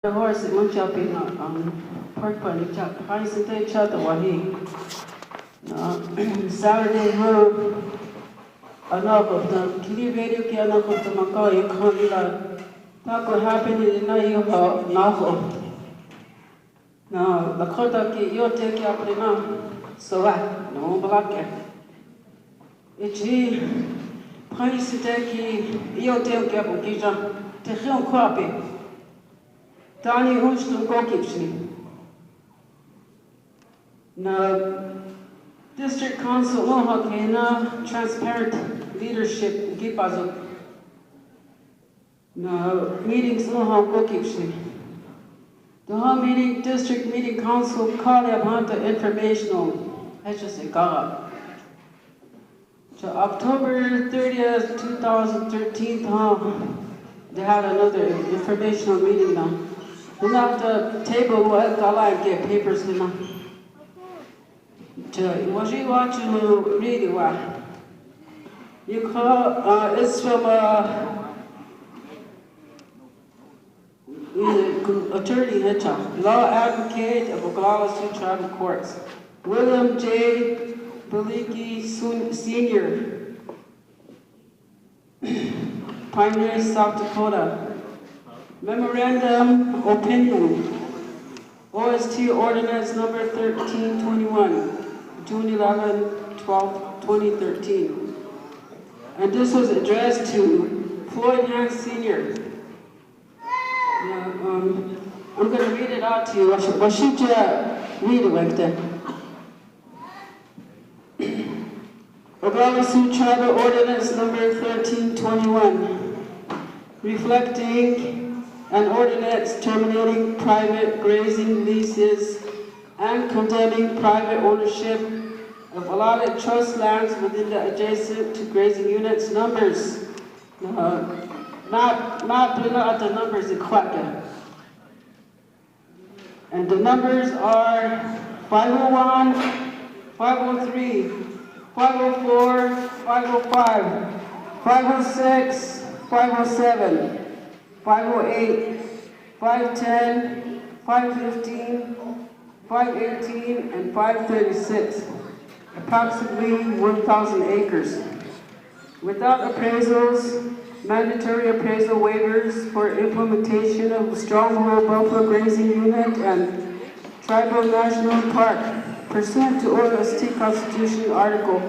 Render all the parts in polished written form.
The horse mun chapi na park pani chap hai sinte chat wahi na Saturday anak of the kili video ki anak of the maka ikhan ila ta ko happen na yo na ho na lakota ki yo te ki apne na so va no blake ichi pani sinte ki yo te ki apu ki ja te khion kwapi Tani Hunchton Kokipsni. Na District Council Mohakena Transparent Leadership Gipazo. Na meetings Mohak Kokipsni. The meeting District Meeting Council Kalyabhanta Informational HSA to October 30th, 2013, they had another informational meeting now. Enough the table what I get papers enough. Was you want to read it? You call it's from attorney Hitchcock, law advocate of Oglala Sioux Tribal Courts, William J. Beliki Sr., Pioneer, South Dakota. Memorandum Opinion, OST Ordinance Number 1321, June 11, 12, 2013. And this was addressed to Floyd Hans Sr. I'm going to read it out to you. Washington, read it like that. Oglala Sioux Tribal Ordinance Number 1321, reflecting an ordinance terminating private grazing leases and condemning private ownership of allotted trust lands within the adjacent to grazing units numbers. Not at the numbers in Quaca. And the numbers are 501, 503, 504, 505, 506, 507. 508, 510, 515, 518, and 536, approximately 1,000 acres. Without appraisals, mandatory appraisal waivers for implementation of Stronghold Buffalo Grazing Unit and Tribal National Park, pursuant to OST Constitution Article.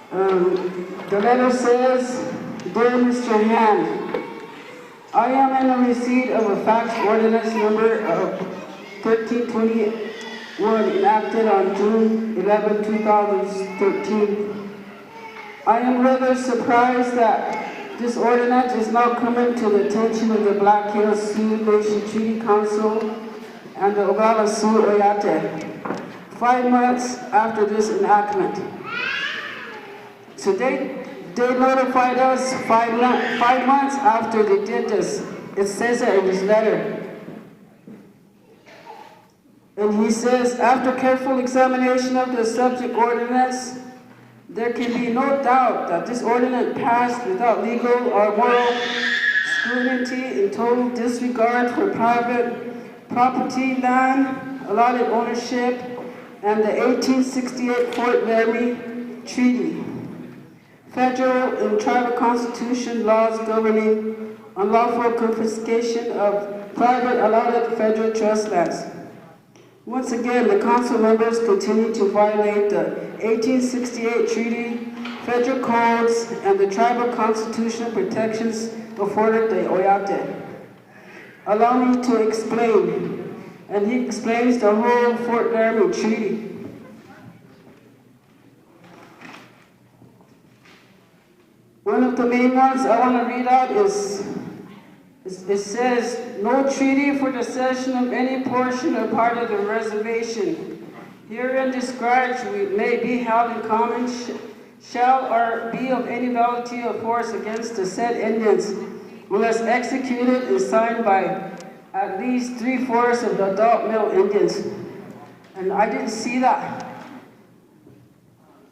The letter says, Dear Mr. Han, I am in the receipt of a fax ordinance number of 1321 enacted on June 11, 2013. I am rather surprised that this ordinance is now coming to the attention of the Black Hills Sioux Nation Treaty Council and the Oglala Sioux Oyate, 5 months after this enactment. So they notified us 5 months after they did this. It says that in his letter. And he says, after careful examination of the subject ordinance, there can be no doubt that this ordinance passed without legal or moral scrutiny in total disregard for private property, land, allotted ownership, and the 1868 Fort Laramie Treaty. Federal and tribal constitution laws governing unlawful confiscation of private allotted federal trust lands. Once again, the council members continue to violate the 1868 treaty, federal codes, and the tribal constitutional protections afforded the Oyate. Allow me to explain, and he explains the whole Fort Laramie Treaty. One of the main ones I want to read out is, it says, no treaty for the cession of any portion or part of the reservation herein described may be held in common shall or be of any validity of force against the said Indians unless executed and signed by at least 3/4 of the adult male Indians. And I didn't see that.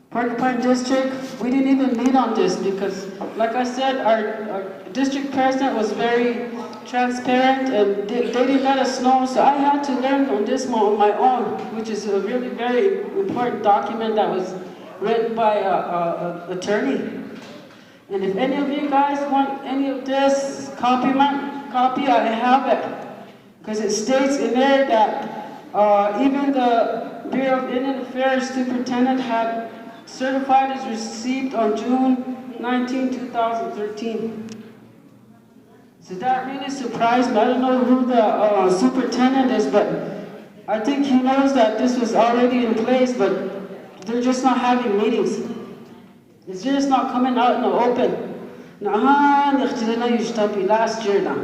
Porcupine District, we didn't even meet on this because, like I said, our district president was very transparent, and they didn't let us know, so I had to learn on this one on my own, which is a really very important document that was written by an attorney. And if any of you guys want any of this copy, I have it. Because it states in there that even the Bureau of Indian Affairs Superintendent had certified as received on June 19, 2013. So that really surprised me. I don't know who the superintendent is, but I think he knows that this was already in place, but they're just not having meetings. It's just not coming out in the open. Last year now.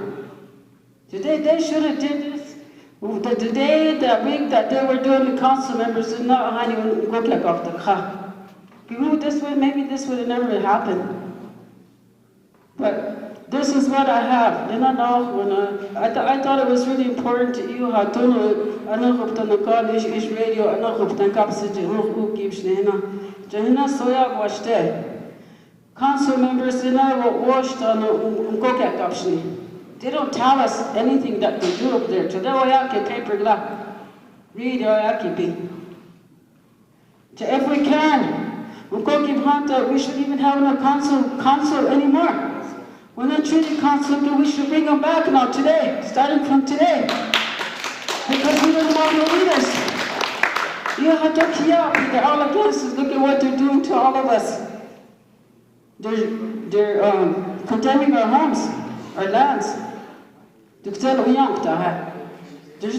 Today they should have did this. The day, that week that they were doing the council members did not go like off the car. Maybe this would have never happened. But this is what I have. I thought it was really important to you how to council members they don't tell us anything that they do up there. Read if we can, we should even have no council anymore. We're not treating council, we should bring them back now today, starting from today. Because we don't have no leaders. They're all against us. Look at what they're doing to all of us. They're condemning our homes, our lands. There's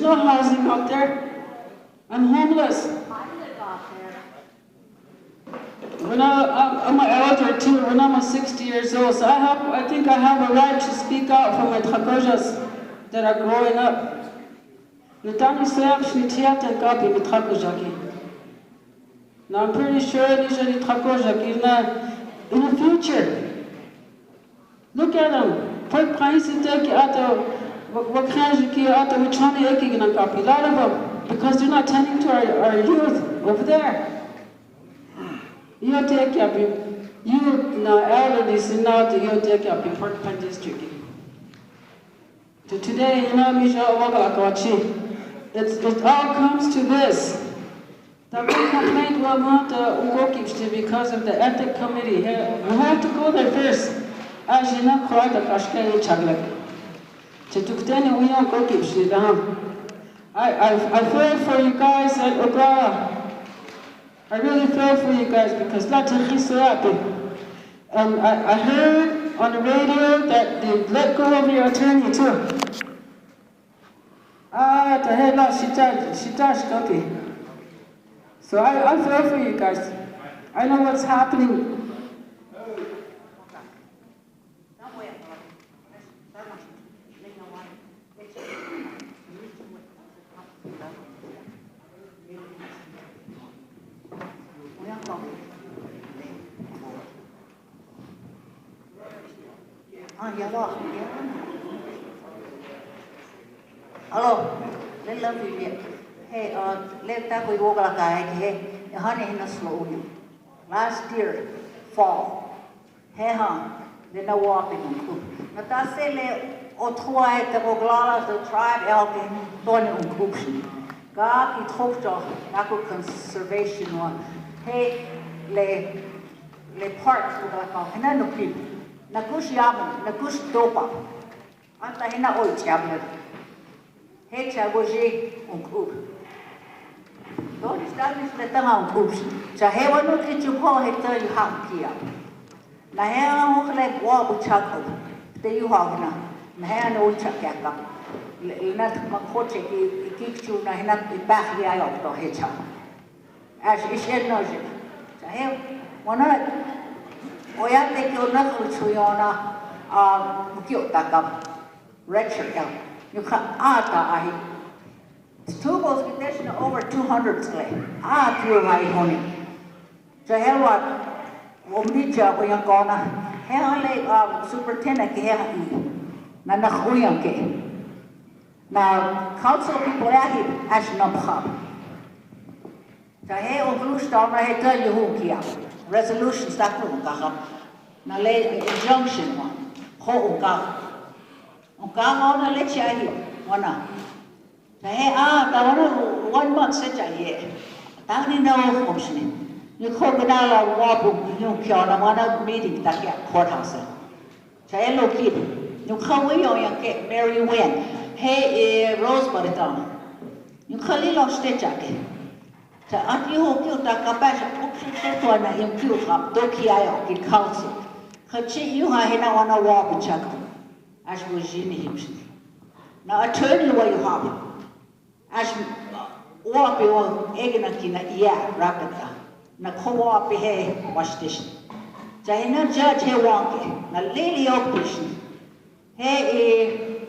no housing out there. I'm homeless. When I'm an elder too, when I'm 60 years old, so I think I have a right to speak out for my Tchakojas that are growing up. Now I'm pretty sure in the future, look at them. A lot of them, because they're not tending to our youth over there. You take up you now elderly now to you take up in Port Pen district. To today, it all comes to this. The big complaint will not because of the ethic committee. We have to go there first. As you know, quite a Kashkari Chagla. To Tuktani, we don't go keep I feel for you guys at Ogawa. I really feel for you guys because I heard on the radio that they let go of your attorney too. So I feel for you guys. I know what's happening. Hello, let love you. Hey, let that we walk like I hey, honey in a slow. Last year, fall. Hey, then I walk in. But I say, oh, try the Oglalas, the tribe elk in Donny Cookson. God, it hoped to Naku conservation one. Hey, le parks with like a Hanano people. Nakush Yaman, Nakush Dopa. Anta Hina oil tablet. Hey, Chagoji on Coop. Don't establish the town Coops. Chahewa no get you call it tell you how here. Nahana won't let war with Chaco. There you have now. Nahana old Chakaka. Not Makoche, he kicks you, Nahana back the eye of the hedgehog. As is said, no, Chahew, one night. Oya take your knuckle to Yona, Mukyotaka, Retcher. You can I. Two boats with over 200 slay. Through high honey. So, hell what? Womnicha, we are gonna. Hell, superintendent, Nanahuyanke. Now, council people at him, Ashnam. So, hell, blue storm, I tell you who here. Resolutions that will go. Now, lay injunction one. Ho, Mukama le chahi wana. He ta wana 1 month se chahiye. Ta ni na option. You khogdala wabu you kyona wana meeting ta ke courthouse. Chahe lo kid. You khawi yo ya ke Mary Wynn. He Rosebud ta. You khali lo ste chake. Ta ati ho kyu ta kapasha option to na you kyu khap to kiayo ki council. Khachi you ha hena wana wabu chak. As was Jimmy Himson. Now, attorney way you have. As wapi o egna kina iya rapida. Na kowapi he was this. Jahina judge he wonke. Na lady opposition. He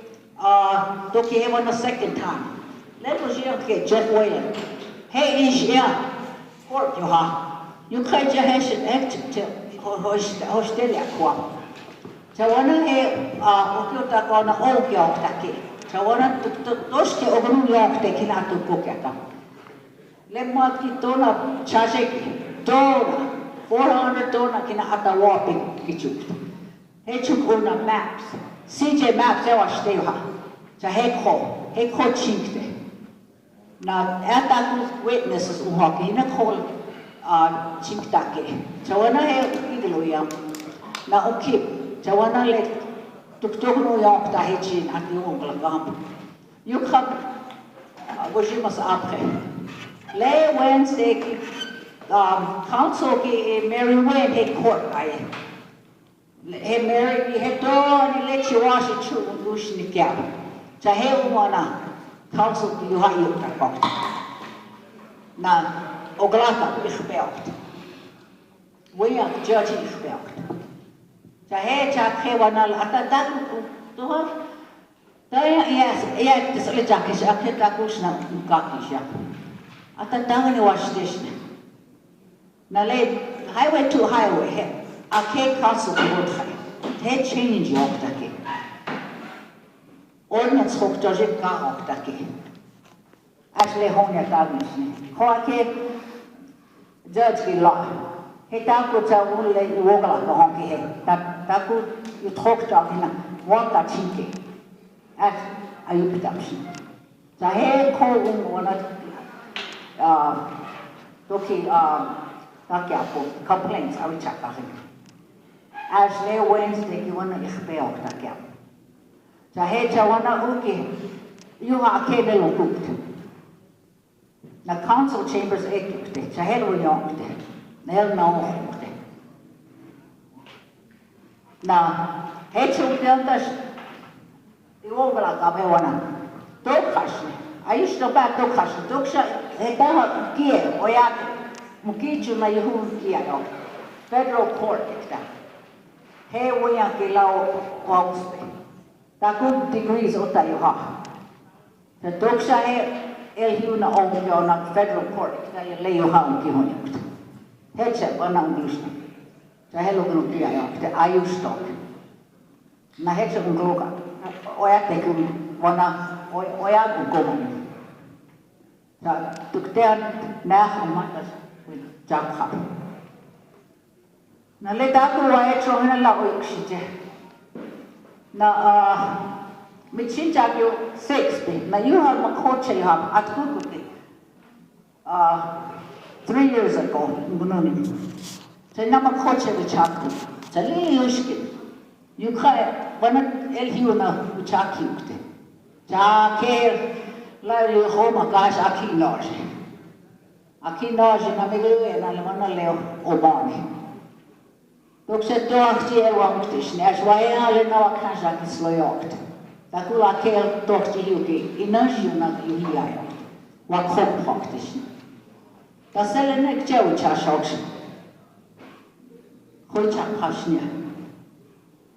toki he one a second time. Let us hear Jeff Whalen. He is here. Court you have. You can't just act till Australia kwam. Tawana he okiota kona okiok taki. Tawana toske ognu yok te kinatu kuketa. Lemma ki tona chasheki tona 400 tona kina ata waping kichuk. He chukuna maps. CJ maps ewa shteha. Ta he ko chinkte. Na ata witnesses uhoki ina ko chinktake. Tawana he igloyam. Na okip. Tawana le tuk no yok ta hechin at yung glagam. You come wajimas apre. Le Wednesday council ki Mary Wynn he court ay. He Mary he don le chiwashi chu ush ni kya. Ta he umana council ki you ha yok ta kok. Na oglata ikhbeokt. We are judge ikhbeokt. Chahe chakhe wanal ata dan to taya yes tisle chakish akhe takush na kakisha ata dan ni washdish na le highway to highway he akhe council board he change yok take ordinance hok toje ka hok take asle honya tagish ne ko akhe judge ki law he taku chawul le wogala ko honki he taku you talk to him what that chinke as ayupidamshi sa he ko one toki takya po complaints awi chakahin as le Wednesday ki wana ikhbeok takya sa he chawana uki you ha ke de lokut na council chambers ekukte sa he lo yokte Nel no hoogte. Na, het je dat die overal gaf hij wana. Dokasje. Hij is toch bij dokasje. Dokasje. Het daar keer. Oja, mukietje na je hoen keer ook. Federal court ik daar. Hij woja kilau wauste. Daar goed degrees ota je ha. De dokasje hij hiu na omjo na federal court ik daar je leo ha om kihoon. Hecha wana unglisna. Sa helo gnu kia yo te ayu stock. Na hecha ungloka. Oya te kun wana oya ungoma. Sa tuktean na hamatas jakha. Na le daku wa hecha hina la oikshite. Na michin jakyo 6 na you have makoche you have atkukuti. 3 years ago, Bununi. Say, Nama Koche the Chaku. Say, Yushki. You can't, when El Huna, which are cute. Jake, like you home, a gosh, Aki Lodge. Aki Lodge in Amigu and Alamana Leo Obani. Look, said, don't see a wrong station. As why I know a Kazak is loyoked. Takula Kel talks to Yuki. Inertia, not you here. What hope competition. Da selenek dzieł czaszokszy. Chojczak hasznia.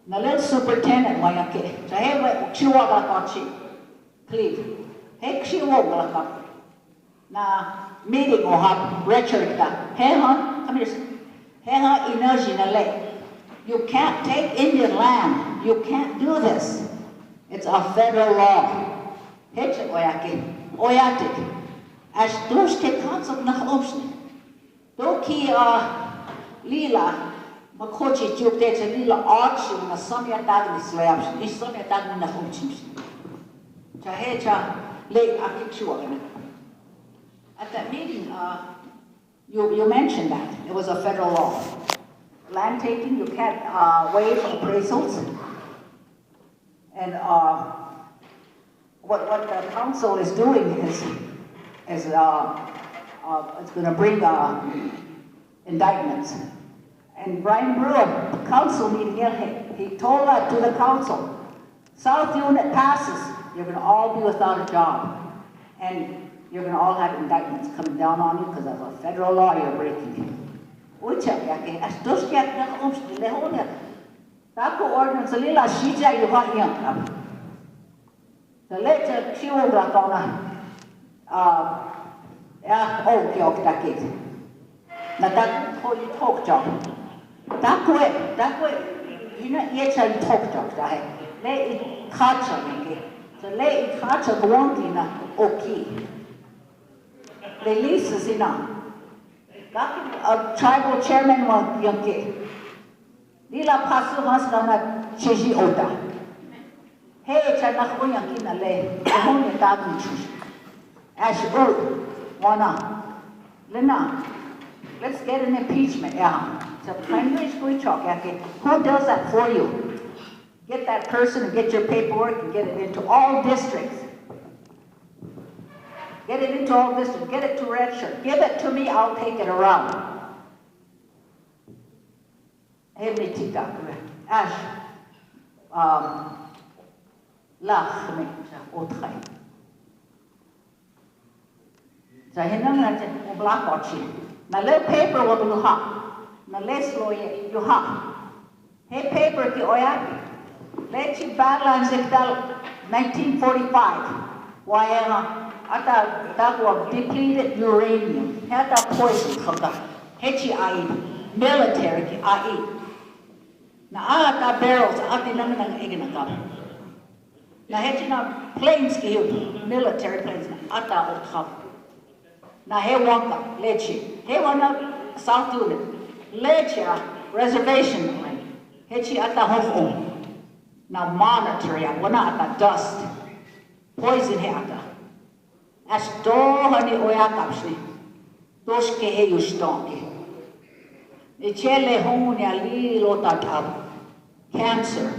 Na let superintendent wajake. Za hewe ksiłoga koci. Cleve. He ksiłoga ka. Na meeting o hap Richard ka. He ha, come here. He ha energy na le. You can't take Indian land. You can't do this. It's a federal law. He wajake. Oyatik. As those take concept nach option. Doki lila Makochi juk te te lila auction na samya tag ni slabs, ni samya tag ni na functions. Cha he cha le akikshua. At that meeting, you mentioned that it was a federal law. Land taking, you can't waive appraisals. And what the council is doing is it's going to bring indictments. And Brian Brewer, council meeting, he told that to the council, South Unit passes, you're going to all be without a job. And you're going to all have indictments coming down on you because of a federal law you're breaking. Ucha yake, as dos yak na umst le honya. Tako ordinance lila shija you ha yang. The later chiwo bra kauna. Ya oh kyok takit. Na tak ho you talk job. Takwe, you know yecha talk job da hai. Le it kacha nge. So le it kacha gwanti na okay. Releases ina. A tribal chairman wa yangke. Lila pasu hasla na cheji ota. Hey chana ko yangki na le. Ehon ye tabi chush. Ash wana. Lena. Let's get an impeachment. Yeah. So primary school chalk yake. Who does that for you? Get that person and get your paperwork and get it into all districts. Get it into all this, get it to Red Shirt. Give it to me, I'll take it around. Heavenly Tika, Ash, Lach, Otrai. So, Hinam, Black Watching. Now, let paper what you have. Now, let's lawyer, you have. Hey, paper, the Oyaki. Let you Badlands, 1945. Why, Ata that was depleted uranium. Had that poison from the HEI military IE. Now ata barrels ati nang egna ka. Now hechina planes ki military planes ata otkap. Now he wanka lechi. He wana South Unit. Lecha reservation line. Hechi ata hofo. Now monetary wana ata dust. Poison he ata. As do honey oyakapsni, doske he ustonki. The chele honia lilo tatab. Cancer.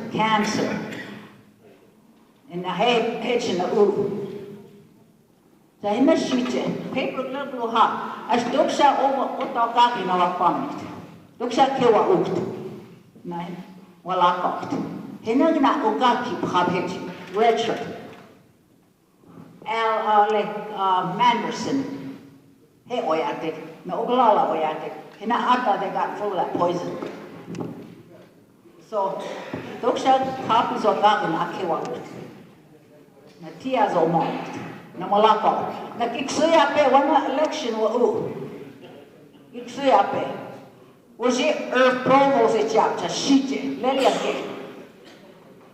And the head in the uru. The inner sheet, paper little hot. As doksha over otagaki no apamit. Doksha kewa ukt. Nine, well I got. Hinagna ogaki pabhechi, red shirt. Manderson, he oyatic, no oglala oyatic, in ata they got full of that poison. So, Doksha copies of Gagan Akiwa. Natias or mocked. Namalako. Nakiksuyape, one election wa u. Iksuyape. Was it Earth Provost a chapter, Shite, Leliake.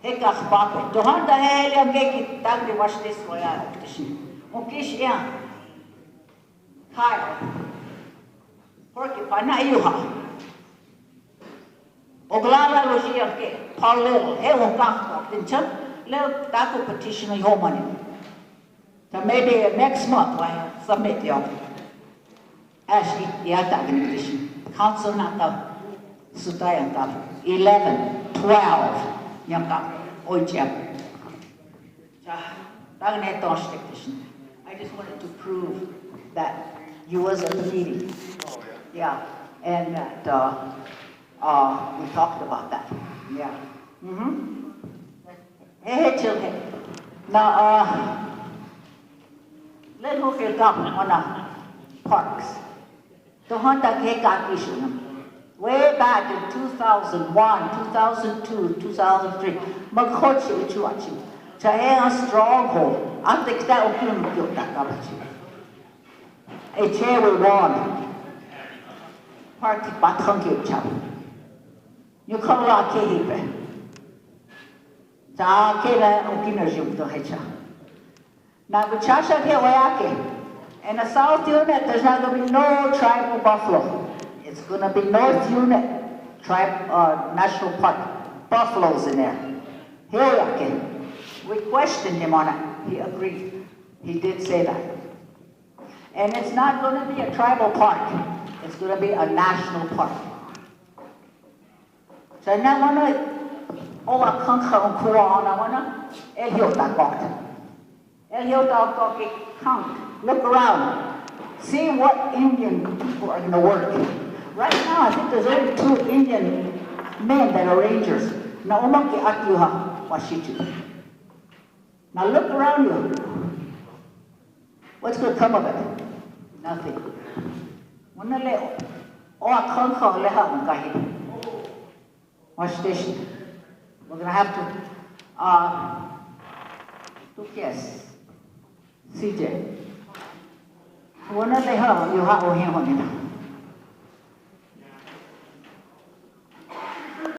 Hekach Bape. Dohanda Heliam Geki, Dagri watch this way out of the sheep. Okish ya. Kyle. Porcupine, na yuha. Oglala Logia Ke, Paul Little, Helen Gachbach, then Chuck, little Daco petition of your money. So maybe next month I submit the offer. Ashley, the attack petition. Council Naka, Sutayanta, 11, 12, Yamka, Ojab. I just wanted to prove that you was at the meeting. Yeah, and that we talked about that. Yeah. Hey, children. Now, let's look at on parks. The Honda Keka issue. Way back in 2001, 2002, 2003, Makochi Uchuachi. Chahea stronghold. I think that will kill that garbage. A chair will won. Party Batangi Chap. You call la Kehipe. Ta Kela Okinajum to Hecha. Now, the Chasha Kewayake. In the South Unit, there's not going to be no tribal buffalo. It's going to be North Unit national park, buffaloes in there. Here, we questioned him on it. He agreed. He did say that. And it's not going to be a tribal park. It's going to be a national park. So now I want to, oh, I can't come cool on. I want to, count, look around, see what Indian people are going to work. Right now, I think there's only 2 Indian men that are rangers. Now, umaki akyuha washitu. Now look around you. What's going to come of it? Nothing. Watch station. We're going to have to, yes, CJ.